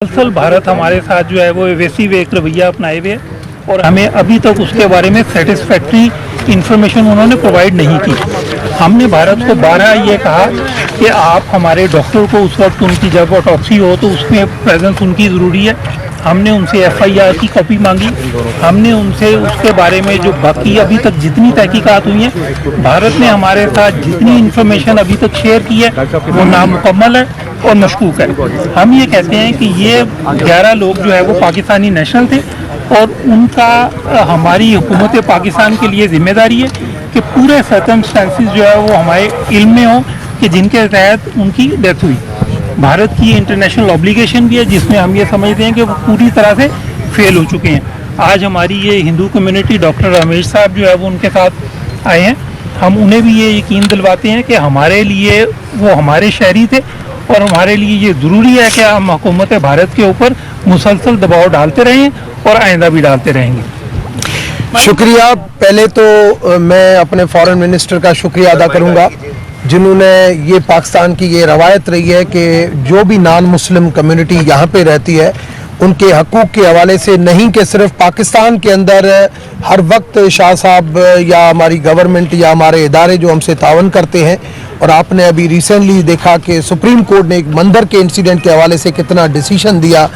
दरअसल भारत हमारे साथ जो है वो वैसी वे एक रवैया अपनाए हुए है और हमें अभी तक उसके बारे में सेटिस्फैक्ट्री इन्फॉर्मेशन उन्होंने प्रोवाइड नहीं की। हमने भारत को 12 ये कहा कि आप हमारे डॉक्टर को उस वक्त उनकी जब ऑटोप्सी हो तो उसमें प्रेजेंस उनकी ज़रूरी है। हमने उनसे FIR की कॉपी मांगी, हमने उनसे उसके बारे में जो बाकी अभी तक जितनी तहकीकात हुई हैं, भारत ने हमारे साथ जितनी इन्फॉर्मेशन अभी तक शेयर की है वो नामुकम्मल है और मशकूक है। हम ये कहते हैं कि ये 11 लोग जो है वो पाकिस्तानी नेशनल थे और उनका हमारी हुकूमत पाकिस्तान के लिए जिम्मेदारी है कि पूरे सर्कमस्टेंसेस जो है वो हमारे इल्म में हो कि जिनके तहत उनकी डेथ हुई। भारत की इंटरनेशनल ऑब्लिगेशन भी है जिसमें हम ये समझते हैं कि वो पूरी तरह से फेल हो चुके हैं। आज हमारी ये हिंदू कम्युनिटी डॉक्टर रमेश साहब जो है वो उनके साथ आए हैं। हम उन्हें भी ये यकीन दिलवाते हैं कि हमारे लिए वो हमारे शहरी थे और हमारे लिए ये ज़रूरी है कि हम हुकूमत भारत के ऊपर मुसलसल दबाव डालते रहें और आइंदा भी डालते रहेंगे। शुक्रिया। पहले तो मैं अपने फॉरेन मिनिस्टर का शुक्रिया अदा करूंगा जिन्होंने ये पाकिस्तान की ये रवायत रही है कि जो भी नॉन मुस्लिम कम्युनिटी यहाँ पे रहती है उनके हकूक़ के हवाले से नहीं कि सिर्फ पाकिस्तान के अंदर हर वक्त शाह साहब या हमारी गवर्नमेंट या हमारे इदारे जो हमसे तावन करते हैं। और आपने अभी रिसेंटली देखा कि सुप्रीम कोर्ट ने एक मंदिर के इंसिडेंट के हवाले से कितना डिसीजन दिया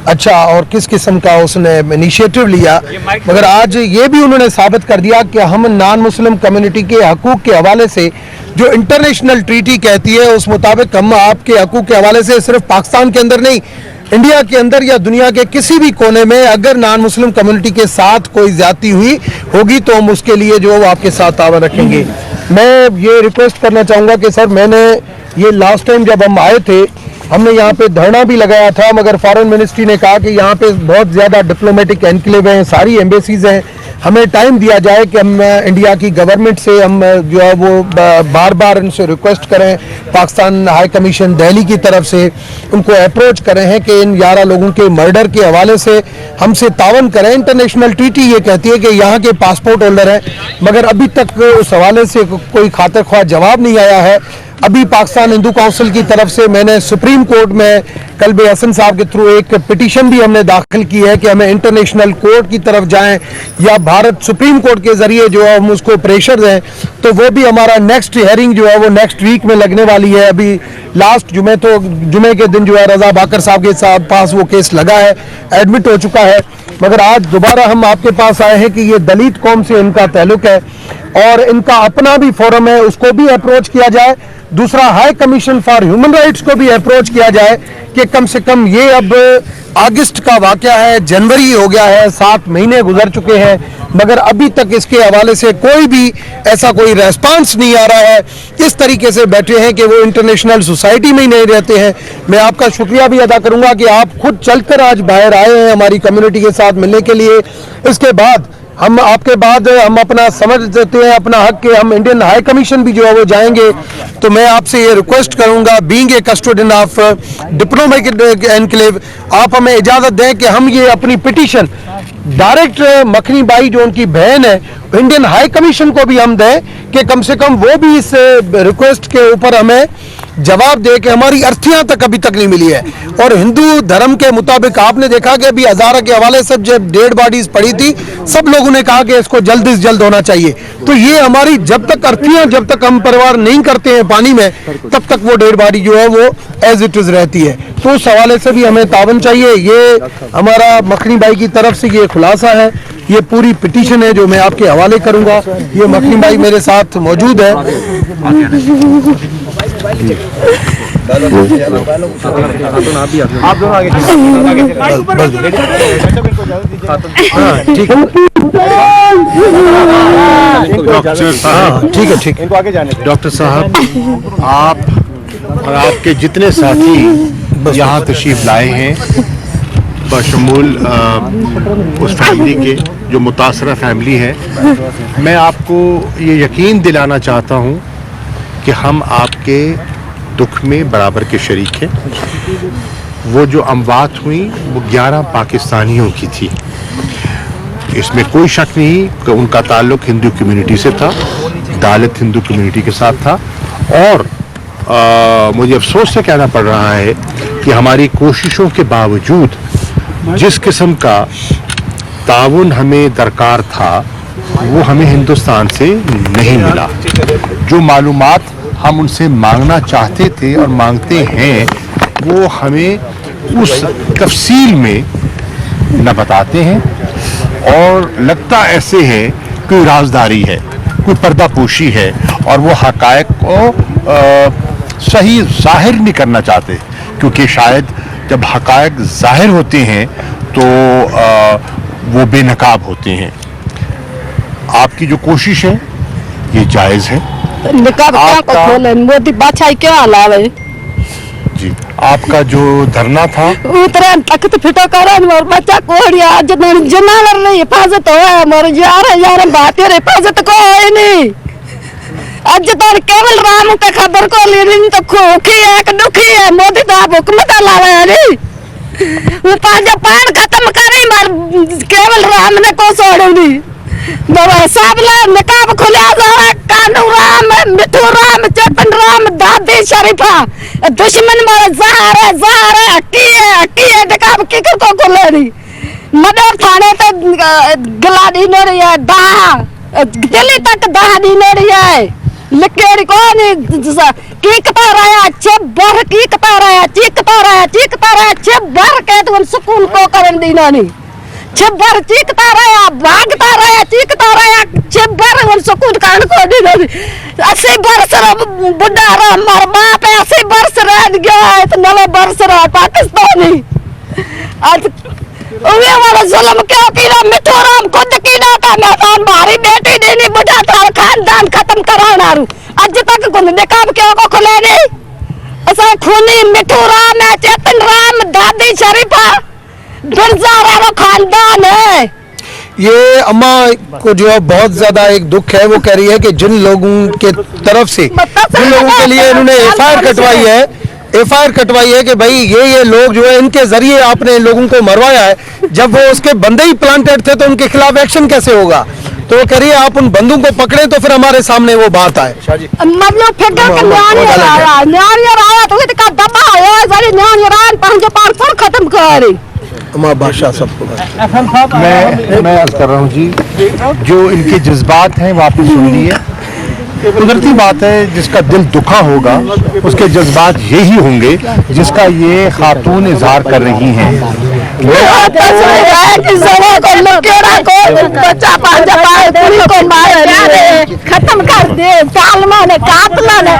अच्छा और किस किस्म का उसने इनिशिएटिव लिया, मगर आज ये भी उन्होंने साबित कर दिया कि हम नॉन मुस्लिम कम्युनिटी के हकूक़ के हवाले से जो इंटरनेशनल ट्रीटी कहती है उस मुताबिक हम आपके हकूक़ के हवाले से सिर्फ पाकिस्तान के अंदर नहीं, इंडिया के अंदर या दुनिया के किसी भी कोने में अगर नॉन मुस्लिम कम्युनिटी के साथ कोई ज्यादती हुई होगी तो हम उसके लिए जो आपके साथ तावन रखेंगे। मैं ये रिक्वेस्ट करना चाहूँगा कि सर, मैंने ये लास्ट टाइम जब हम आए थे हमने यहाँ पे धरना भी लगाया था, मगर फॉरेन मिनिस्ट्री ने कहा कि यहाँ पे बहुत ज़्यादा डिप्लोमेटिक एनक्लेव हैं, सारी एम्बेसीज हैं, हमें टाइम दिया जाए कि हम इंडिया की गवर्नमेंट से हम जो है वो बार बार उनसे रिक्वेस्ट करें, पाकिस्तान हाई कमीशन दिल्ली की तरफ से उनको अप्रोच करें हैं कि इन 11 लोगों के मर्डर के हवाले से हमसे तावन करें। इंटरनेशनल ट्रीटी ये कहती है कि यहाँ के पासपोर्ट होल्डर हैं, मगर अभी तक उस हवाले से कोई खातिर ख्वाह जवाब नहीं आया है। अभी पाकिस्तान हिंदू काउंसिल की तरफ से मैंने सुप्रीम कोर्ट में कल्बे हसन साहब के थ्रू एक पिटीशन भी हमने दाखिल की है कि हमें इंटरनेशनल कोर्ट की तरफ जाएं या भारत सुप्रीम कोर्ट के जरिए जो है हम उसको प्रेशर दें, तो वो भी हमारा नेक्स्ट हियरिंग जो है वो नेक्स्ट वीक में लगने वाली है। अभी लास्ट जुमे के दिन जो है रजा बाकर साहब के पास वो केस लगा है, एडमिट हो चुका है, मगर आज दोबारा हम आपके पास आए हैं कि ये दलित कौम से इनका ताल्लुक है और इनका अपना भी फोरम है, उसको भी अप्रोच किया जाए। दूसरा, high commission for human rights को भी अप्रोच किया जाए कि कम से कम ये अब अगस्त का वाकया है, जनवरी हो गया है, 7 महीने गुजर चुके हैं, मगर अभी तक इसके हवाले से कोई भी ऐसा कोई रेस्पॉन्स नहीं आ रहा है। इस तरीके से बैठे हैं कि वो इंटरनेशनल सोसाइटी में ही नहीं रहते हैं। मैं आपका शुक्रिया भी अदा करूंगा कि आप खुद चलकर आज बाहर आए हैं हमारी कम्युनिटी के साथ मिलने के लिए। इसके बाद हम आपके बाद हम अपना समझ देते हैं अपना हक के हम इंडियन हाई कमीशन भी जो है वो जाएंगे। तो मैं आपसे ये रिक्वेस्ट करूंगा, being a custodian of diplomatic enclave, आप हमें इजाज़त दें कि हम ये अपनी पिटीशन डायरेक्ट मखनी बाई जो उनकी बहन है इंडियन हाई कमीशन को भी हम दें कि कम से कम वो भी इस रिक्वेस्ट के ऊपर हमें जवाब दे कि हमारी अर्थियां तक अभी तक नहीं मिली है। और हिंदू धर्म के मुताबिक आपने देखा कि अभी हज़ारा के हवाले से जब डेड बॉडीज पड़ी थी सब लोगों ने कहा कि इसको जल्द से जल्द होना चाहिए। तो ये हमारी जब तक अर्थियां जब तक हम परिवार नहीं करते हैं पानी में तब तक वो डेड बॉडी जो है वो एज इट इज़ रहती है। तो उस हवाले से भी हमें तावन चाहिए। ये हमारा मखनी बाई की तरफ से ये खुलासा है, ये पूरी पिटीशन है जो मैं आपके हवाले करूंगा। ये मखनी बाई मेरे साथ मौजूद है। आप दोनों आगे ठीक है, ठीक है, ठीक है, इनको आगे जाने। डॉक्टर साहब, आप और आपके जितने साथी यहाँ तशरीफ लाए हैं बशमूल उस फैमिली के जो मुतासरा फैमिली है, मैं आपको ये यकीन दिलाना चाहता हूँ कि हम आपके दुख में बराबर के शरीक हैं। वो जो अमवात हुई वो 11 पाकिस्तानियों की थी, इसमें कोई शक नहीं कि उनका ताल्लुक हिंदू कम्युनिटी से था, दलित हिंदू कम्युनिटी के साथ था। और मुझे अफसोस से कहना पड़ रहा है कि हमारी कोशिशों के बावजूद जिस किस्म का ताउन हमें दरकार था वो हमें हिंदुस्तान से नहीं मिला। जो मालूमात हम उनसे मांगना चाहते थे और मांगते हैं वो हमें उस तफसील में न बताते हैं, और लगता ऐसे है कोई राजदारी है, कोई पर्दापोशी है, और वो हकायक को सही जाहिर नहीं करना चाहते, क्योंकि शायद जब हकायक जाहिर होते हैं तो वो बेनकाब होते हैं। आपकी जो कोशिश है ये जायज़ है। निकाब क्या को खोले, मोदी बादशाह क्या लावे जी, आपका जो धरना था उतरे तख्त फिटो करन मोर बच्चा कोड़िया आज जनावर नहीं हिफाजत हो मोर यार भारतीय हिफाजत को है नहीं। आज तो केवल राम का खबर को लेनी तो खोखी है कि दुखी है। मोदी तो आप हुकूमत लावे है नहीं, वो पांच पान खत्म करे मार केवल राम ने को छोड़ी बाबा साहब ला निकाब खुला जावे। कानू राम, मिठू राम, चेतन राम, दादी शरीफा दुश्मन मारे ज़हर है, हकी है निकाब की को खुलेरी मदर थाने तो गलाडी ने रही है दाह दिल्ली तक दाह दी ने रही है लिखेरी कौन की कता रहा छब्बर की कता रहा चीकता रहा छब्बर के तुम सुकून को करन दी नहीं छब्बर चीकता रहा भागता रहा चीकता रहा छब्बर उन सुकून कान को दी नहीं। 80 बरस बुढ़ा रहा मार बाप है 80 बरस रह गया है तो 90 बरस रहा पाकिस्तानी। आज उन्हें वाला जुल्म क्यों किया मिठू राम खुद की डाटा मैदान मारी बेटी देनी बुढ़ा था खानदान खत्म कराना रू आज तक कुल निकाब क्यों को खुले नहीं। ऐसा खूनी मिठू राम है, चेतन राम, दादी शरीफा बिरज़ा खानदान है। ये अम्मा को जो है बहुत ज्यादा एक दुख है। वो कह रही है कि जिन लोगों के तरफ से जिन लोगों के लिए इन्होंने एफआईआर कटवाई है कि भाई ये लोग जो है इनके जरिए आपने लोगों को मरवाया है, जब वो उसके बंदे ही प्लांटेड थे तो उनके खिलाफ एक्शन कैसे होगा। तो वो कह रही है आप उन बंदों को पकड़े तो फिर हमारे सामने वो बात आए। मतलब फिगर के न्याय आया तो इसका दबा है जरी न्याय रान पंज पार पर खत्म करे अम्मा बादशाह सबको मैं अर्ज कर रहा हूँ जी, जो इनके जज्बात हैं वापस सुन लिए। कुदरती बात है, जिसका दिल दुखा होगा उसके जज्बात यही होंगे जिसका ये खातून इजहार कर रही हैं। खत्म कर दे सालमा ने कातला ने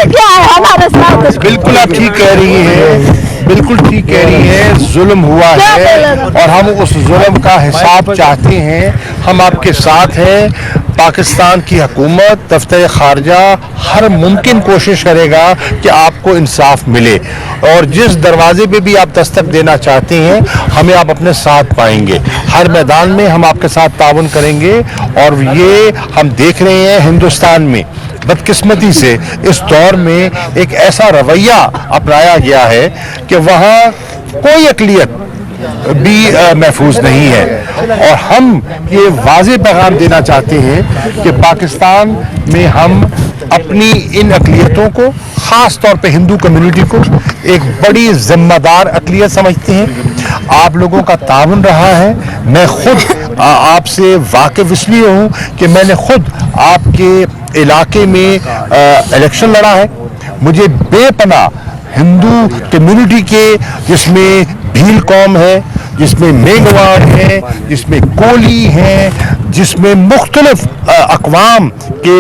क्या है हमारे साथ। बिल्कुल आप ठीक कह रही हैं, बिल्कुल ठीक कह रही है। जुल्म हुआ है और हम उस जुल्म का हिसाब चाहते हैं। हम आपके साथ हैं। पाकिस्तान की हुकूमत, दफ्तर खारजा हर मुमकिन कोशिश करेगा कि आपको इंसाफ मिले, और जिस दरवाजे पे भी आप दस्तक देना चाहते हैं हमें आप अपने साथ पाएंगे। हर मैदान में हम आपके साथ ताउन करेंगे। और ये हम देख रहे हैं हिंदुस्तान में बदकिस्मती से इस दौर में एक ऐसा रवैया अपनाया गया है कि वहाँ कोई अक़लियत भी महफूज नहीं है। और हम ये वाज़ेह पैगाम देना चाहते हैं कि पाकिस्तान में हम अपनी इन अक़लियतों को, ख़ास तौर पे हिंदू कम्युनिटी को, एक बड़ी ज़िम्मेदार अक़लियत समझते हैं। आप लोगों का ताउन रहा है। मैं खुद आपसे वाकिफ़ इसलिए हूँ कि मैंने खुद आपके इलाके में इलेक्शन लड़ा है। मुझे बेपनाह हिंदू कम्युनिटी के, जिसमें भील कौम है, जिसमें मेघवाड़ है, जिसमें कोली हैं, जिसमें मुख्तलिफ अक़वाम के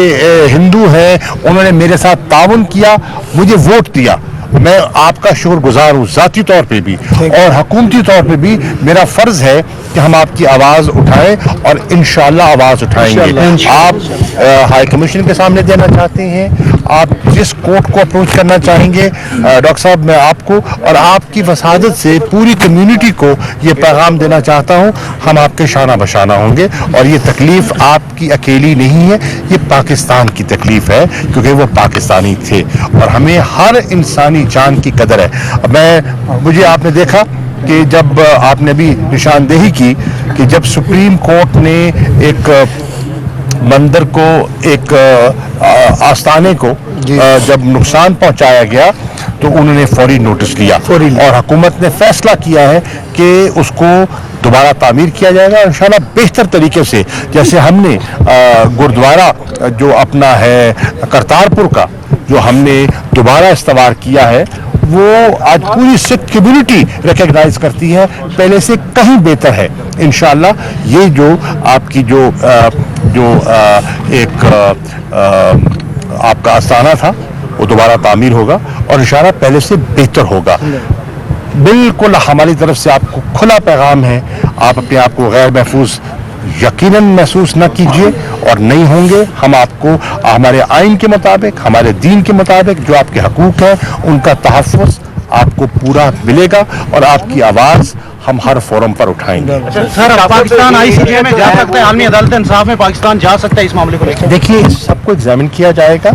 हिंदू हैं, उन्होंने मेरे साथ ताउन किया, मुझे वोट दिया। मैं आपका शुक्रगुजार हूँ ज़ाती तौर पे भी और हुकूमती तौर पे भी। मेरा फ़र्ज़ है कि हम आपकी आवाज़ उठाएं और इंशाअल्लाह आवाज़ उठाएंगे। आप हाई कमीशन के सामने देना चाहते हैं, आप जिस कोर्ट को अप्रोच करना चाहेंगे, डॉक्टर साहब मैं आपको और आपकी वसादत से पूरी कम्युनिटी को ये पैगाम देना चाहता हूँ, हम आपके शाना बशाना होंगे। और ये तकलीफ़ आपकी अकेली नहीं है, ये पाकिस्तान की तकलीफ़ है, क्योंकि वो पाकिस्तानी थे और हमें हर इंसानी जान की कदर है। मुझे आपने देखा कि जब आपने भी निशानदेही की कि जब सुप्रीम कोर्ट ने एक मंदिर को, एक आस्थाने को जब नुकसान पहुंचाया गया تو انہوں نے فوری نوٹس لیا اور حکومت نے فیصلہ کیا ہے کہ اس کو دوبارہ تعمیر کیا جائے گا انشاءاللہ بہتر طریقے سے. جیسے ہم نے گردوارہ جو اپنا ہے کرتارپور کا جو ہم نے دوبارہ استوار کیا ہے وہ آج پوری سکھ کمیونٹی ریکگنائز کرتی ہے, پہلے سے کہیں بہتر ہے. انشاءاللہ یہ جو آپ کی جو ایک آپ کا آستانہ تھا وہ دوبارہ تعمیر ہوگا اور انشاءاللہ پہلے سے بہتر ہوگا. بالکل ہماری طرف سے آپ کو کھلا پیغام ہے, آپ اپنے آپ کو غیر محفوظ یقیناً محسوس نہ کیجیے اور نہیں ہوں گے. ہم آپ کو ہمارے آئین کے مطابق, ہمارے دین کے مطابق جو آپ کے حقوق ہیں ان کا تحفظ آپ کو پورا ملے گا اور آپ کی آواز ہم ہر فورم پر اٹھائیں گے. سر پاکستان ICJ میں جا سکتا ہے, عالمی عدالت انصاف میں پاکستان جا سکتا ہے اس معاملے کو لے کر؟ دیکھیے سب کو ایگزامن کیا جائے گا,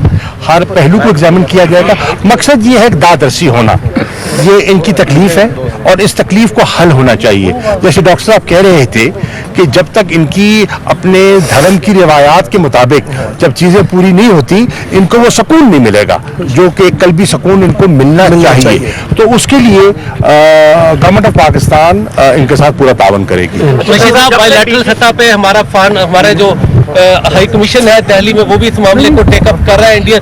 ہر پہلو کو ایگزامن کیا جائے گا. مقصد یہ ہے کہ دادرسی ہونا, یہ ان کی تکلیف ہے اور اس تکلیف کو حل ہونا چاہیے. جیسے ڈاکٹر صاحب کہہ رہے تھے کہ جب تک ان کی اپنے دھرم کی روایات کے مطابق جب چیزیں پوری نہیں ہوتی ان کو وہ سکون نہیں ملے گا جو کہ قلبی سکون ان کو ملنا چاہیے. تو اس کے لیے گورنمنٹ آف پاکستان ان کے ساتھ پورا تعاون کرے گی. رشید صاحب بائی لیٹرل سطح پہ ہمارا جو ہائی کمیشن ہے دہلی میں وہ بھی اس معاملے کو ٹیک اپ کر رہا ہے. انڈیا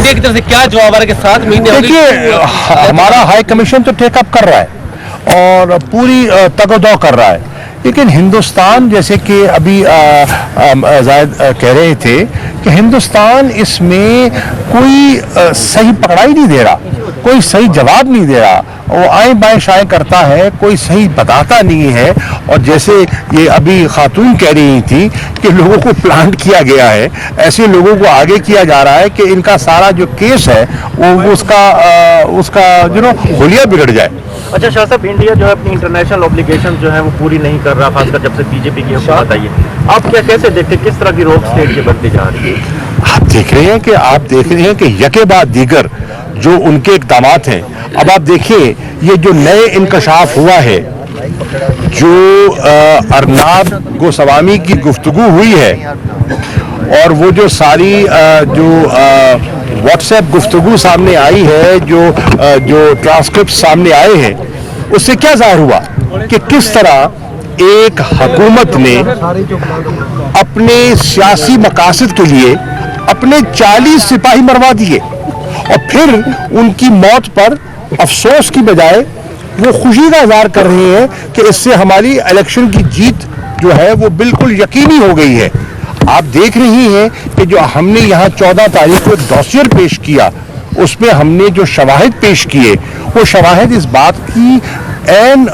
کی طرف سے کیا جواب آ رہا ہے کہ 7 مہینے دیکھیے ہمارا ہائی کمیشن تو ٹیک اپ کر رہا ہے اور پوری تگ و دو کر رہا ہے, لیکن ہندوستان جیسے کہ ابھی زاہد کہہ رہے تھے کہ ہندوستان اس میں کوئی صحیح پکڑائی نہیں دے رہا, کوئی صحیح جواب نہیں دے رہا, وہ آئیں بائیں شائیں کرتا ہے, کوئی صحیح بتاتا نہیں ہے. اور جیسے یہ ابھی خاتون کہہ رہی تھی کہ لوگوں کو پلانٹ کیا گیا ہے, ایسے لوگوں کو آگے کیا جا رہا ہے کہ ان کا سارا جو کیس ہے وہ اس کا حلیہ بگڑ جائے. اچھا شاہ صاحب, انڈیا جو ہے اپنی انٹرنیشنل اوبلیگیشن جو ہے وہ پوری نہیں کر رہا, خاص کر جب سے BJP کی حکومت آئی ہے. آپ کیسے دیکھتے ہیں کس طرح کی روک اسٹیٹ یہ بنتی جا رہی ہے؟ آپ دیکھ رہے ہیں کہ یکے بعد دیگر جو ان کے اقدامات ہیں. اب آپ دیکھیے یہ جو نئے انکشاف ہوا ہے, جو ارناب گوسوامی کی گفتگو ہوئی ہے اور وہ جو ساری جو واٹس ایپ گفتگو سامنے آئی ہے, جو ٹرانسکرپٹ سامنے آئے ہیں, اس سے کیا ظاہر ہوا کہ کس طرح ایک حکومت نے اپنے سیاسی مقاصد کے لیے اپنے 40 سپاہی مروا دیے اور پھر ان کی موت پر افسوس کی بجائے وہ خوشی کا اظہار کر رہے ہیں کہ اس سے ہماری الیکشن کی جیت جو ہے وہ بالکل یقینی ہو گئی ہے. آپ دیکھ رہی ہیں کہ جو ہم نے یہاں 14 تاریخ کو ایک ڈوسیئر پیش کیا, اس میں ہم نے جو شواہد پیش کیے وہ شواہد اس بات کی عین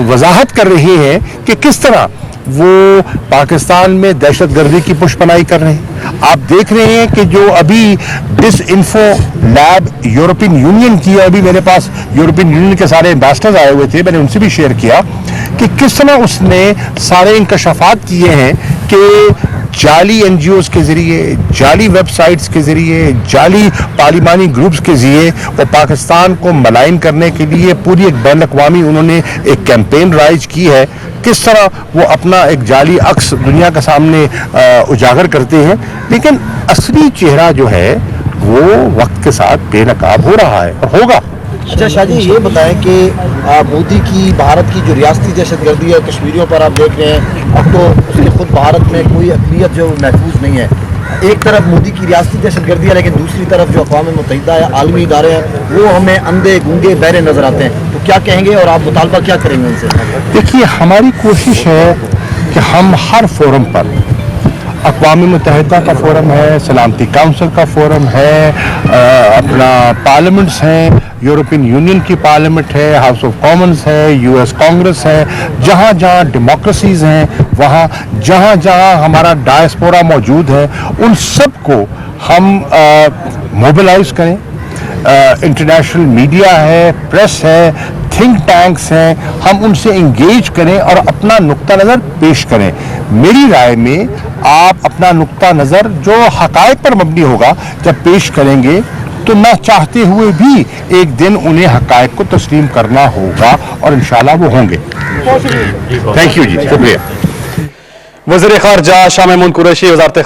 وضاحت کر رہے ہیں کہ کس طرح وہ پاکستان میں دہشت گردی کی پش پناہی کر رہے ہیں. آپ دیکھ رہے ہیں کہ جو ابھی ڈس انفو لیب یورپین یونین کی ہے, ابھی میرے پاس یورپین یونین کے سارے امبیسڈرز آئے ہوئے تھے, میں نے ان سے بھی شیئر کیا کہ کس طرح اس نے سارے انکشافات کیے ہیں کہ جعلی NGOs کے ذریعے, جعلی ویب سائٹس کے ذریعے, جعلی پارلیمانی گروپس کے ذریعے وہ پاکستان کو ملائن کرنے کے لیے پوری ایک بین الاقوامی انہوں نے ایک کیمپین رائج کی ہے. کس طرح وہ اپنا ایک جعلی عکس دنیا کے سامنے اجاگر کرتے ہیں, لیکن اصلی چہرہ جو ہے وہ وقت کے ساتھ بے نقاب ہو رہا ہے اور ہوگا. اچھا شاہ جی یہ بتائیں کہ مودی کی بھارت کی جو ریاستی دہشت گردی ہے کشمیریوں پر آپ دیکھ رہے ہیں, اب تو اس کے خود بھارت میں کوئی اقلیت جو محفوظ نہیں ہے. ایک طرف مودی کی ریاستی دہشت گردی ہے لیکن دوسری طرف جو اقوام متحدہ ہے, عالمی ادارے ہیں, وہ ہمیں اندھے گونگے بہرے نظر آتے ہیں. تو کیا کہیں گے اور آپ مطالبہ کیا کریں گے ان سے؟ دیکھیے ہماری کوشش ہے کہ ہم ہر فورم پر, اقوام متحدہ کا فورم ہے, سلامتی کونسل کا فورم ہے, اپنا پارلیمنٹس ہیں, یورپین یونین کی پارلیمنٹ ہے, ہاؤس آف کامنز ہے, US کانگریس ہے, جہاں جہاں ڈیموکریسیز ہیں, وہاں جہاں جہاں ہمارا ڈائسپورا موجود ہے, ان سب کو ہم موبلائز کریں. انٹرنیشنل میڈیا ہے, پریس ہے, تھنک ٹینکس ہیں, ہم ان سے انگیج کریں اور اپنا نقطہ نظر پیش کریں. میری رائے میں آپ اپنا نقطہ نظر جو حقائق پر مبنی ہوگا جب پیش کریں گے تو نہ چاہتے ہوئے بھی ایک دن انہیں حقائق کو تسلیم کرنا ہوگا اور انشاءاللہ وہ ہوں گے. تھینک یو جی, شکریہ. وزیر خارجہ شاہ محمود قریشی وزارت